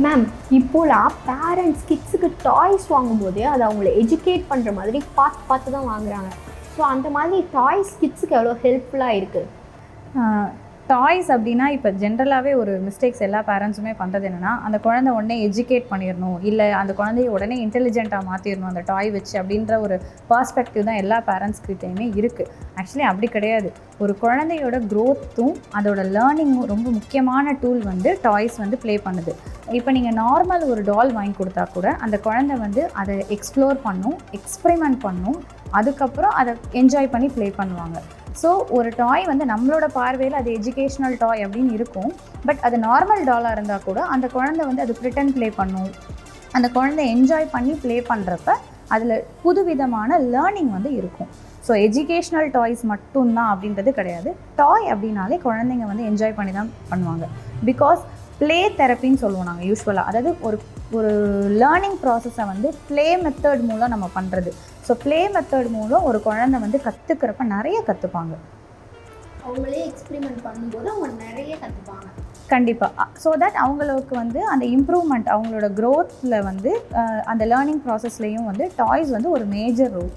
Ma'am இப்போலாம் parents கிட்ஸுக்கு toys வாங்கும்போது அதை அவங்கள எஜுகேட் பண்ணுற மாதிரி பார்த்து பார்த்து தான் வாங்குறாங்க. ஸோ அந்த மாதிரி டாய்ஸ் கிட்ஸுக்கு எவ்வளோ ஹெல்ப்ஃபுல்லாக இருக்குது? டாய்ஸ் அப்படின்னா இப்போ ஜென்ரலாகவே ஒரு மிஸ்டேக்ஸ் எல்லா பேரண்ட்ஸுமே பண்ணுறது என்னென்னா, அந்த குழந்தை உடனே எஜுகேட் பண்ணிடணும், இல்லை அந்த குழந்தைய உடனே இன்டெலிஜென்ட்டாக மாற்றிடணும் அந்த டாய் வச்சு அப்படின்ற ஒரு பர்ஸ்பெக்டிவ் தான் எல்லா பேரண்ட்ஸ்கிட்டையுமே இருக்குது. ஆக்சுவலி அப்படி கிடையாது. ஒரு குழந்தையோட க்ரோத்தும் அதோட லேர்னிங்கும் ரொம்ப முக்கியமான டூல் வந்து டாய்ஸ் வந்து ப்ளே பண்ணுது. இப்போ நீங்கள் நார்மல் ஒரு டால் வாங்கி கொடுத்தா கூட அந்த குழந்தை வந்து அதை எக்ஸ்ப்ளோர் பண்ணும், எக்ஸ்பெரிமெண்ட் பண்ணும், அதுக்கப்புறம் அதை என்ஜாய் பண்ணி ப்ளே பண்ணுவாங்க. ஸோ ஒரு டாய் வந்து நம்மளோட பார்வையில் அது எஜுகேஷ்னல் டாய் அப்படின்னு இருக்கும். பட் அது நார்மல் டாலாக இருந்தால் கூட அந்த குழந்தை வந்து அது ப்ரிட்டன் ப்ளே பண்ணும். அந்த குழந்தை என்ஜாய் பண்ணி ப்ளே பண்ணுறப்ப அதில் புதுவிதமான லேர்னிங் வந்து இருக்கும். ஸோ எஜுகேஷ்னல் டாய்ஸ் மட்டும்தான் அப்படின்றது கிடையாது. டாய் அப்படின்னாலே குழந்தைங்க வந்து என்ஜாய் பண்ணி தான் பண்ணுவாங்க. பிகாஸ் ப்ளே தெரப்பின்னு சொல்லுவோம் நாங்கள் யூஸ்வலாக. அதாவது ஒரு லேர்னிங் ப்ராசஸை வந்து ப்ளே மெத்தட் மூலம் நம்ம பண்ணுறது. ஸோ ப்ளே மெத்தட் மூலம் ஒரு குழந்தை வந்து கற்றுக்கிறப்ப நிறைய கற்றுப்பாங்க. அவங்களே எக்ஸ்பெரிமெண்ட் பண்ணும்போது அவங்க நிறைய கற்றுப்பாங்க கண்டிப்பாக. ஸோ தட் அவங்களுக்கு வந்து அந்த இம்ப்ரூவ்மெண்ட் அவங்களோட க்ரோத்தில் வந்து அந்த லேர்னிங் ப்ராசஸ்லேயும் வந்து டாய்ஸ் வந்து ஒரு மேஜர் ரோல்.